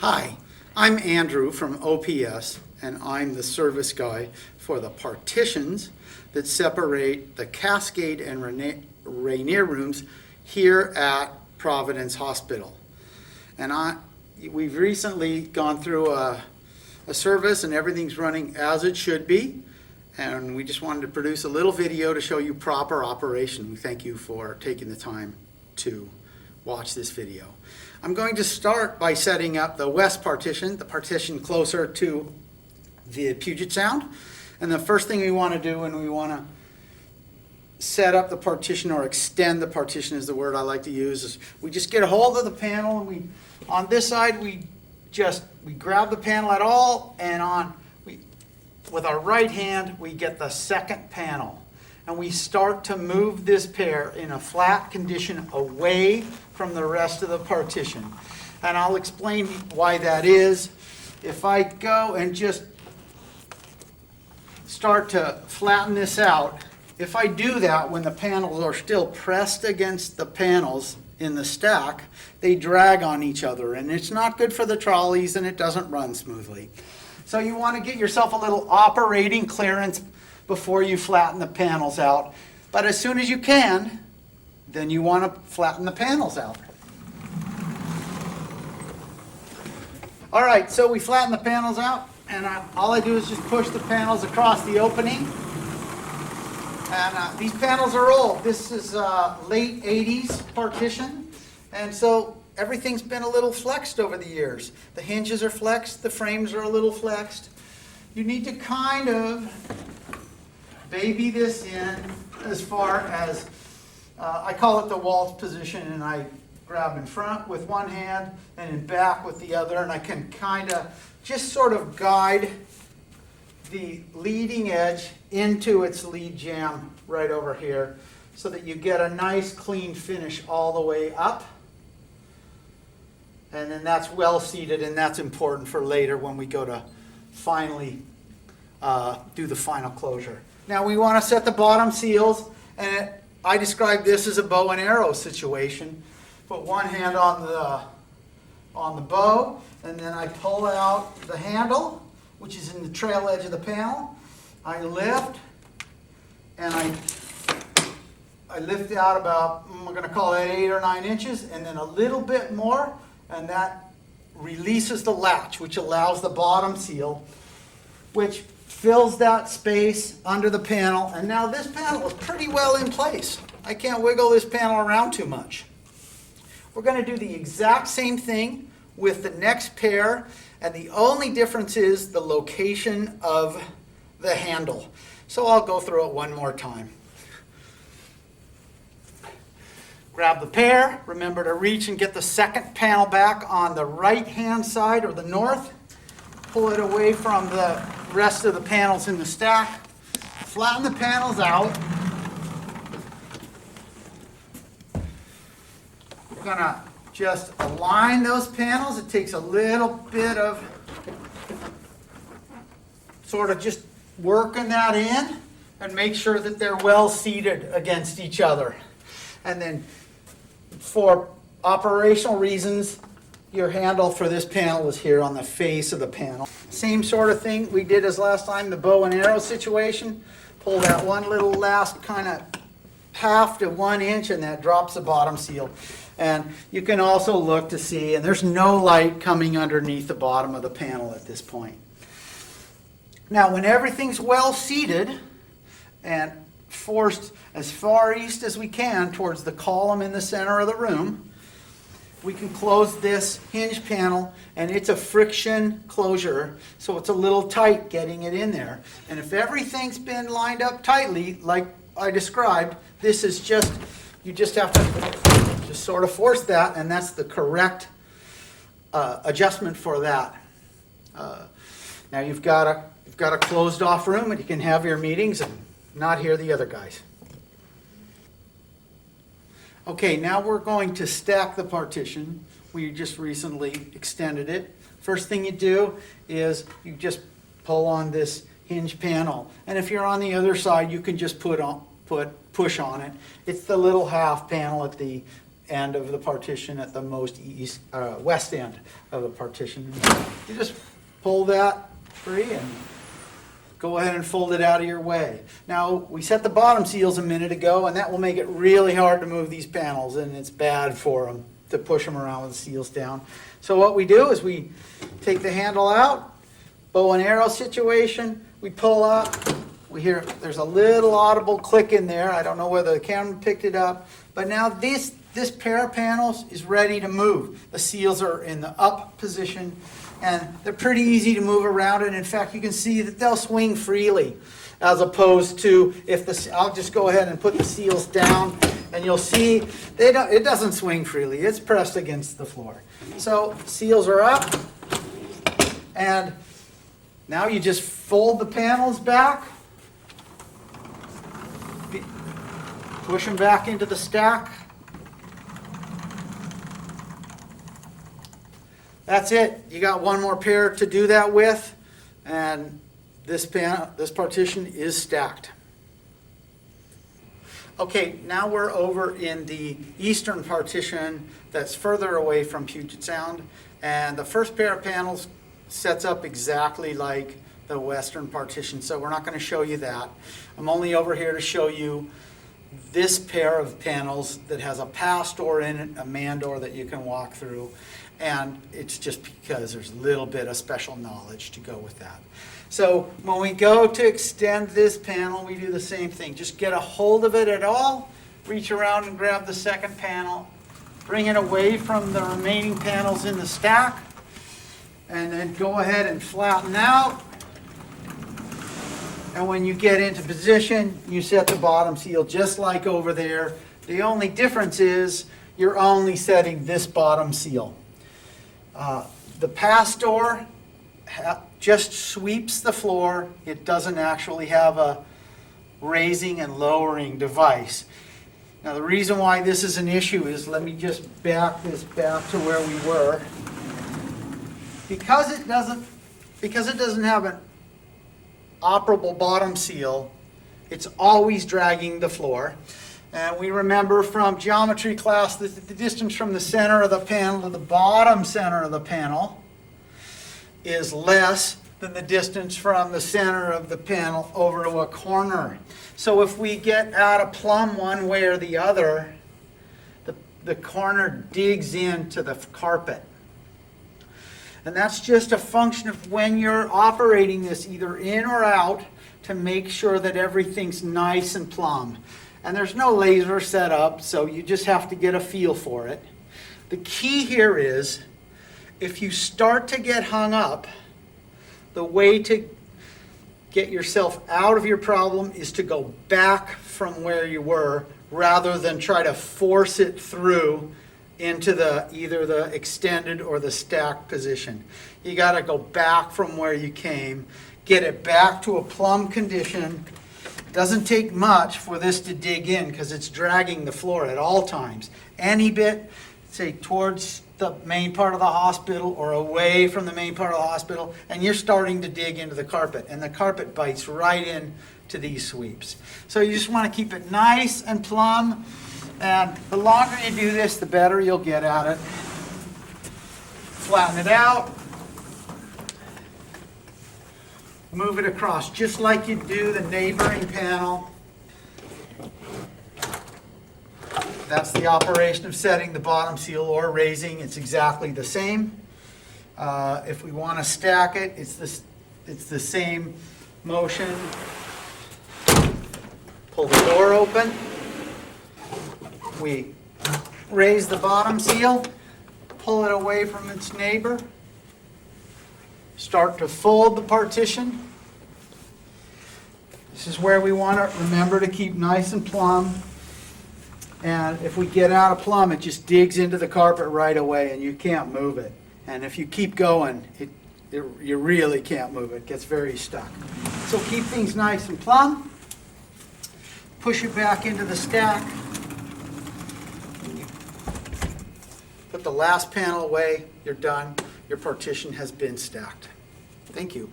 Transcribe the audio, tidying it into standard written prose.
Hi, I'm Andrew from OPS, and I'm the service guy for the partitions that separate the Cascade and Rainier rooms here at Providence Hospital. And we've recently gone through a service and everything's running as it should be. And we just wanted to produce a little video to show you proper operation. We thank you for taking the time to watch this video. I'm going to start by setting up the west partition, the partition closer to the Puget Sound. And the first thing we want to do when we want to set up the partition, or extend the partition is the word I like to use, is we just get a hold of the panel, and on this side we grab the panel at all, and with our right hand we get the second panel, and we start to move this pair in a flat condition away from the rest of the partition. And I'll explain why that is. If I go and just start to flatten this out, if I do that when the panels are still pressed against the panels in the stack, they drag on each other, and it's not good for the trolleys, and it doesn't run smoothly. So you want to get yourself a little operating clearance before you flatten the panels out. But as soon as you can, then you want to flatten the panels out. All right, so we flatten the panels out, and all I do is just push the panels across the opening. And these panels are old. This is late 80s partition, and so everything's been a little flexed over the years. The hinges are flexed, the frames are a little flexed. You need to kind of baby this in as far as, I call it the waltz position, and I grab in front with one hand and in back with the other, and I can kind of just sort of guide the leading edge into its lead jamb right over here, so that you get a nice clean finish all the way up. And then that's well seated, and that's important for later when we go to finally do the final closure. Now we want to set the bottom seals, and I describe this as a bow and arrow situation. Put one hand on the bow, and then I pull out the handle, which is in the trail edge of the panel. I lift, and I lift out about, we're going to call it 8 or 9 inches, and then a little bit more, and that releases the latch, which allows the bottom seal, which fills that space under the panel. And now this panel is pretty well in place. I can't wiggle this panel around too much. We're going to do the exact same thing with the next pair, and the only difference is the location of the handle. So I'll go through it one more time. Grab the pair, remember to reach and get the second panel back on the right hand side, or the north. Pull it away from the rest of the panels in the stack. Flatten the panels out. We're going to just align those panels. It takes a little bit of sort of just working that in, and make sure that they're well seated against each other. And then for operational reasons, your handle for this panel is here on the face of the panel. Same sort of thing we did as last time, the bow and arrow situation. Pull that one little last kind of 1/2 to 1 inch, and that drops the bottom seal. And you can also look to see, and there's no light coming underneath the bottom of the panel at this point. Now, when everything's well seated and forced as far east as we can towards the column in the center of the room, we can close this hinge panel, and it's a friction closure, so it's a little tight getting it in there. And if everything's been lined up tightly, like I described, this is just, you just have to just sort of force that, and that's the correct adjustment for that. Now you've got a closed off room, and you can have your meetings and not hear the other guys. Okay, now we're going to stack the partition. We just recently extended it. First thing you do is you just pull on this hinge panel. And if you're on the other side, you can just push on it. It's the little half panel at the end of the partition at the most west end of the partition. You just pull that free and go ahead and fold it out of your way. Now, we set the bottom seals a minute ago, and that will make it really hard to move these panels, and it's bad for them to push them around with the seals down. So what we do is we take the handle out, bow and arrow situation, we pull up, we hear there's a little audible click in there. I don't know whether the camera picked it up, but now this pair of panels is ready to move. The seals are in the up position, and they're pretty easy to move around, and in fact you can see that they'll swing freely, as opposed to I'll just go ahead and put the seals down, and you'll see it doesn't swing freely. It's pressed against the floor. So seals are up, and now you just fold the panels back, push them back into the stack. That's it. You got one more pair to do that with, and this partition is stacked. Okay, now we're over in the eastern partition that's further away from Puget Sound, and the first pair of panels sets up exactly like the western partition, so we're not going to show you that. I'm only over here to show you this pair of panels that has a pass door in it, a man door that you can walk through, and it's just because there's a little bit of special knowledge to go with that. So when we go to extend this panel, we do the same thing. Just get a hold of it at all, reach around and grab the second panel, bring it away from the remaining panels in the stack, and then go ahead and flatten out. And when you get into position, you set the bottom seal just like over there. The only difference is you're only setting this bottom seal. The pass door just sweeps the floor. It doesn't actually have a raising and lowering device. Now the reason why this is an issue is, let me just back this back to where we were. Because it doesn't have an operable bottom seal, it's always dragging the floor. And we remember from geometry class that the distance from the center of the panel to the bottom center of the panel is less than the distance from the center of the panel over to a corner. So if we get out of plumb one way or the other, the corner digs into the carpet. And that's just a function of when you're operating this either in or out to make sure that everything's nice and plumb. And there's no laser set up, so you just have to get a feel for it. The key here is, if you start to get hung up, the way to get yourself out of your problem is to go back from where you were, rather than try to force it through into either the extended or the stacked position. You got to go back from where you came, get it back to a plumb condition. Doesn't take much for this to dig in because it's dragging the floor at all times. Any bit, say towards the main part of the hospital or away from the main part of the hospital, and you're starting to dig into the carpet, and the carpet bites right in to these sweeps. So you just want to keep it nice and plumb, and the longer you do this, the better you'll get at it. Flatten it out. Move it across just like you do the neighboring panel. That's the operation of setting the bottom seal or raising. It's exactly the same. If we want to stack it, it's the same motion. Pull the door open. We raise the bottom seal, pull it away from its neighbor. Start to fold the partition. This is where we want to remember to keep nice and plumb. And if we get out of plumb, it just digs into the carpet right away and you can't move it. And if you keep going, you really can't move it. It gets very stuck. So keep things nice and plumb. Push it back into the stack. Put the last panel away. You're done. Your partition has been stacked. Thank you.